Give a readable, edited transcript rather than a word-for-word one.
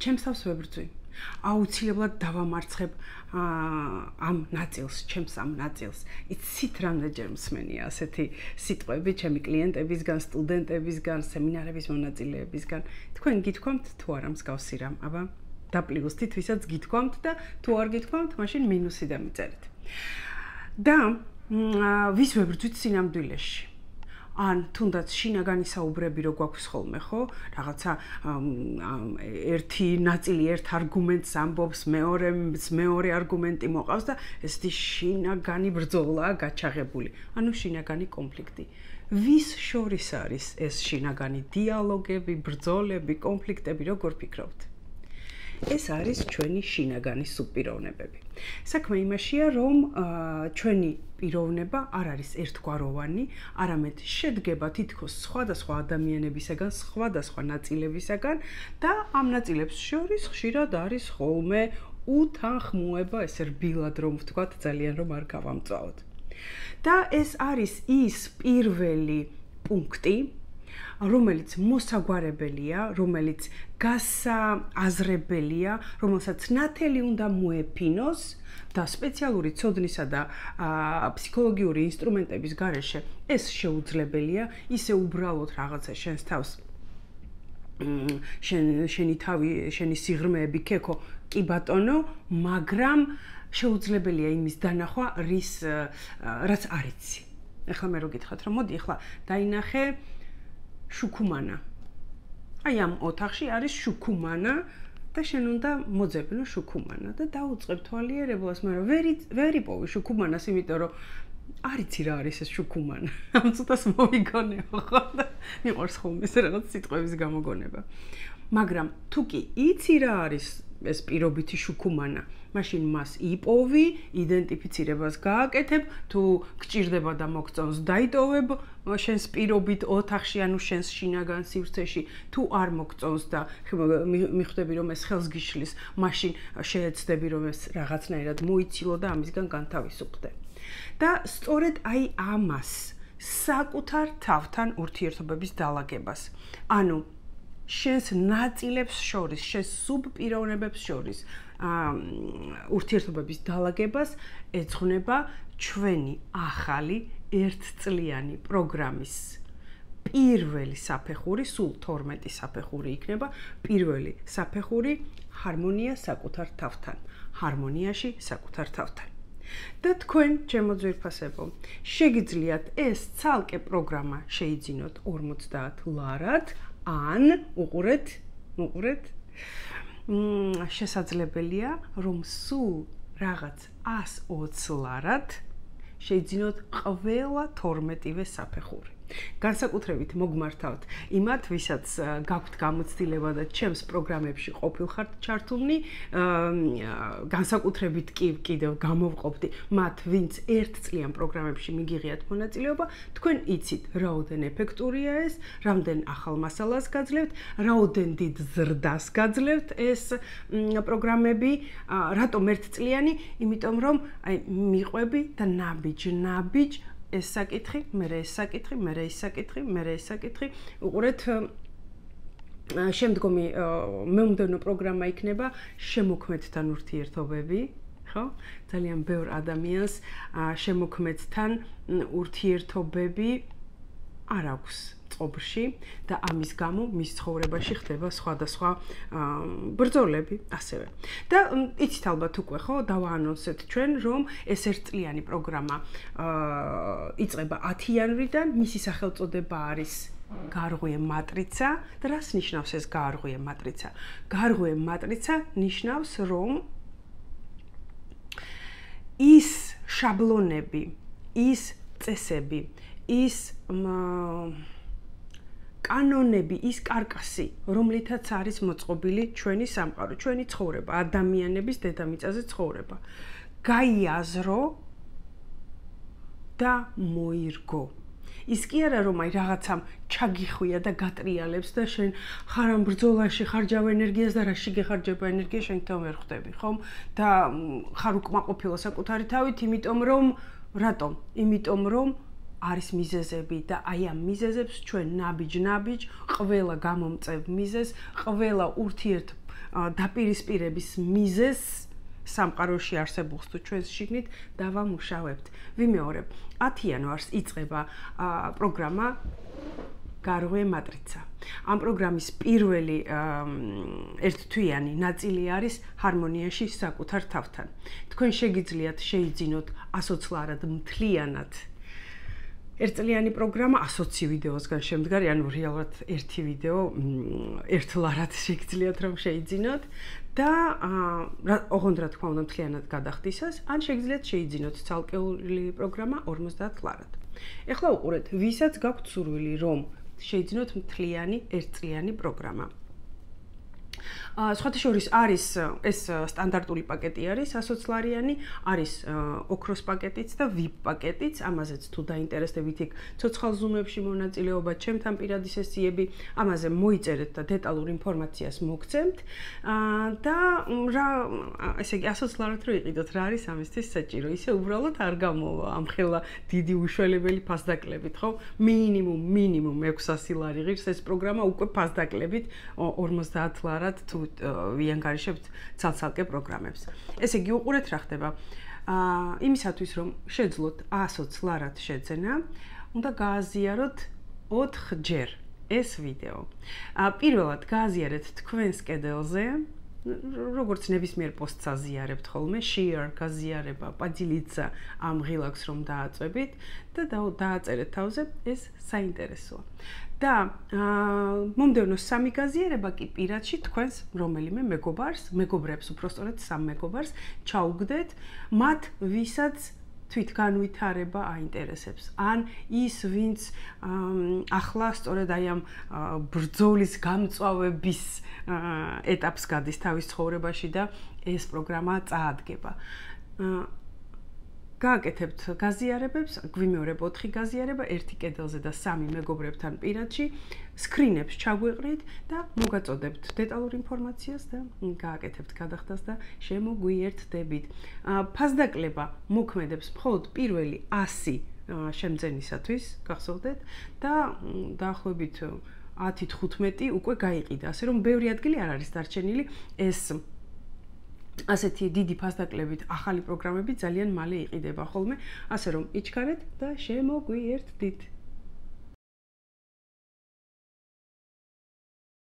ჩემს თავს ვებრძვი. აუცილებლად დავამარცხებ ამ ნაწილს, ჩემს ამ ნაწილს. იცით რამდენჯერ მსმენია ასეთი სიტყვები ჩემი კლიენტებისგან, სტუდენტებისგან, სემინარების მონაწილეებისგან. თქვენ გითქვამთ თუ არა მსგავსი რამ, აბა დაპლუსით, ვისაც გითქვამთ და თუ არ გითქვამთ, მაშინ მინუსი დამიწერეთ. და ვის ვებრძვით სინამდვილეში? ან თუნდაც შინაგანი საუბრები რო გვაქვს ხოლმე, ხო? რაღაცა ერთი ნაწილი ერთ არგუმენტს ამბობს, მეორე არგუმენტი მოყავს და ესეთი შინაგანი ბრძოლაა გაჩაღებული. ანუ შინაგანი კონფლიქტი. ვის შორის არის ეს შინაგანი დიალოგები, ბრძოლები, კონფლიქტები, როგორ ფიქრობთ? ეს არის ჩვენი შინაგანი სუპიროვნებები. საქმე იმაშია, რომ ჩვენი პიროვნება არ არის ერთგვაროვანი, არამედ შედგება თითქოს სხვადასხვა ადამიანებისაგან, სხვადასხვა ნაწილებისაგან და ამ ნაწილებს შორის ხშირად არის ხოლმე უთანხმოება, ესე რბილად რომ ვთქვათ, ძალიან რომ არ გავამწვავოთ. და ეს არის ის პირველი პუნქტი, რომელიც მოსაგვარებელია, რომელიც გასააზრებელია, რომელსაც ნათელი უნდა მოეფინოს და სპეციალური ცოდნისა და ფსიქოლოგიური ინსტრუმენტების გარეშე ეს შეუძლებელია, ისე უბრალოდ რაღაცა შენს თავს შენი თავი, შენი სიღრმეები ქექო, კი ბატონო, მაგრამ შეუძლებელია იმის დანახვა, რაც არ იცი. ეხლა მე რო გითხრათ, რომ მოდი, ეხლა დაინახე შუქუმანა. აი ამ ოთახში არის შუქუმანა და შენ უნდა მოძებნო შუქუმანა და დაუწყებ თვალიერებლას, მაგრამ ვერ იპოვი შუქუმანას, იმიტომ რომ არ იცი რა არის ეს შუქუმანა. ამ ცოტას მომიგონებო ხო და მიყვარს ხოლმე ეს რაღაც სიტყვების გამოგონება. მაგრამ თუ კი იცი რა არის ეს პირობითი შუქუმანა, მაშინ მას იპოვი, იდენტიფიცირებას გააკეთებ, თუ გჭირდება და მოგწონს დაიტოვებ შენს პირობით ოთახში, ანუ შენს შინაგან სივრცეში, თუ არ მოგწონს და მიხვდები რომ ეს ხელს გიშლის, მაშინ შეეცდები რომ ეს რაღაცნაირად მოიცილო და ამისგან განთავისუფლდე. და სწორედ აი ამას საკუთარ თავთან ურთიერთობების დალაგებას. ანუ შენს ნაწილებს შორის, შენს სუბპიროვნებებს შორის ურთიერთობების დალაგებას ეძღვნება ჩვენი ახალი ერთწლიანი პროგრამის პირველი საფეხური, სულ 12 საფეხური იქნება, პირველი საფეხური ჰარმონია საკუთარ თავთან, ჰარმონიაში საკუთარ თავთან. და თქვენ, ჩემო ძვირფასებო, შეგიძლიათ ეს ცალკე პროგრამა შეიძინოთ 50 ლარად, ან უყურეთ, შესაძლებელია, რომ სულ რაღაც 120 ლარად შეიძინოთ ყველა 12-ვე საფეხური. განსაკუთრებით მოგმართავთ იმათ, ვისაც გაქვთ გამოცდილება და ჩემს პროგრამებში ყოფილხართ ჩართულნი, განსაკუთრებით კიდევ გამოვყოფდი მათ, ვინც ერთწლიან პროგრამებში მიგიღიათ მონაწილეობა, თქვენ იცით, რაოდენ ეფექტურია ეს, რამდენ ახალ მასალას გაძლევთ, რაოდენ დიდ ზრდას გაძლევთ ეს პროგრამები, რატომ ერთწლიანი? იმიტომ რომ მიყვები და ნაბიჯ ეს საკითხი, მერე ეს საკითხი, მერე ეს საკითხი, მერე ეს საკითხი. უყურეთ, შემდგომი მომდევნო პროგრამა იქნება შემოქმედთან ურთიერთობები, ხო? ძალიან ბევრ ადამიანს შემოქმედთან ურთიერთობები არ აქვს წყობრში და ამის გამო მის ცხოვრებაში ხდება სხვადასხვა ბრძოლები ასევე. და იცით ალბათ უკვე ხო, დავაანონსეთ ჩვენ, რომ ეს ერთწლიანი პროგრამა იწყება 10 იანვრიდან, მისი სახელწოდება არის გარღვე მატრიცა და რას ნიშნავს ეს გარღვე მატრიცა? გარღვე მატრიცა ნიშნავს, რომ ის შაბლონები, ის წესები, ის კანონები, ის კარკასი, რომლითაც არის მოწყობილი ჩვენი სამყარო, ჩვენი ცხოვრება, ადამიანების დედამიწაზე ცხოვრება, გაიაზრო და მოირგო. ის კი არა რომ აი რაღაცამ ჩაგიხვია და გატრიალებს და შენ ხარ ამ ბრძოლაში, ხარჯავ ენერგიას და რაში გეხარჯება ენერგია, შენ თვითონ ვერ ხვდები, ხომ? და ხარ უკმაყოფილო საკუთარი თავით, იმიტომ რომ რატომ? იმიტომ რომ არის მიზეზები და აი ამ მიზეზებს ჩვენ ნაბიჯ, ყველა გამომწევ მიზეზს, ყველა დაპირისპირების მიზეზს სამყაროში არსებულს თუ ჩვენს შიგნით დავამუშავებთ. ვიმეორებ, 10 იანვარს იწყება პროგრამა გარღვე მატრიცა. ამ პროგრამის პირველი ერთთვიანი ნაწილი არის ჰარმონიაში საკუთარ თავთან. თქვენ შეგიძლიათ შეიძინოთ 120-ლარად მთლიანად ერთწლიანი პროგრამა 120 ვიდეოსგან შემდგარი, ანუ რეალურად ერთი ვიდეო ერთლარად შეგიძლიათ რომ შეიძინოთ და ოღონდ რა თქმა უნდა მთლიანად გადახდისას, ან შეგიძლიათ შეიძინოთ ცალკეული პროგრამა 50 ლარად. ეხლა უყურეთ, ვისაც გაქვთ სურვილი რომ შეიძინოთ მთლიანი ერთწლიანი პროგრამა. სხვათა შორის არის ეს სტანდარტული პაკეტი არის 120 ლარიანი, არის ოქროს პაკეტიც და VIP პაკეტიც, ამაზეც თუ დაინტერესდებით იქ ცოცხალ ზუმებში მონაწილეობა, ჩემთან პირადი სესიები, ამაზე მოიწერეთ და დეტალურ ინფორმაციას მოგცემთ და რა ესე იგი 120 ლარად რო იყიდოთ, რა არის ამისთვის საჭირო? ისე უბრალოდ არ გამოვა ამ ხელა დიდი უშველებელი ფასდაკლებით, ხო? მინიმუმ 600 ლარი ღირს ეს პროგრამა უკვე ფასდაკლებით 50 ლარად თუ ვიანგარიშებთ ცალ-ცალკე პროგრამებს. ესე იგი, უყურეთ რა ხდება. იმისათვის რომ შეძლოთ 120 ლარად შეძენა, უნდა გააზიაროთ 4 ჯერ ეს ვიდეო. პირველად გააზიარეთ თქვენს კედელზე, როგორც ნებისმიერ პოსტს აზიარებთ ხოლმე, share გაზიარება, პაძილიცა ამ ღილაკს რომ დააწვევით და დააწერეთ თავზე, ეს საინტერესოა. და მომდევნო 3 გაზიარება კი პირადში თქვენს რომელიმე მეგობრებს, უпростоრად 3 მეგობარს ჩაუგდეთ, მათ ვისაც თვითგანვითარება აინტერესებს. ან ის, ვინც ახლა სწორედ აი ამ ბრძოლის გამწვავების ეტაპს გადის თავის ცხოვრებაში და ეს პროგრამა წაადგება. გააკეთებთ გაზიარებებს, გვიმეორებ 4 გაზიარება, 1 კედელზე და 3 მეგობრებთან პირადში, სკრინებს ჩაგვიყრით და მოგაწოდებთ დეტალურ ინფორმაციას და გააკეთებთ გადახდას და შემოგვიერთდებით. ფასდაკლება მოქმედებს მხოლოდ პირველი 100 შემძენისათვის, გახსოვდეთ და დაახლოებით 10-15 უკვე გაიყიდა, ასე რომ ბევრი ადგილი არ არის დარჩენილი ეს ასეთი დიდი ფასდაკლებით ახალი პროგრამები ძალიან მალე იყიდება ხოლმე, ასე რომ იჩქარეთ და შემოგვიერთდით.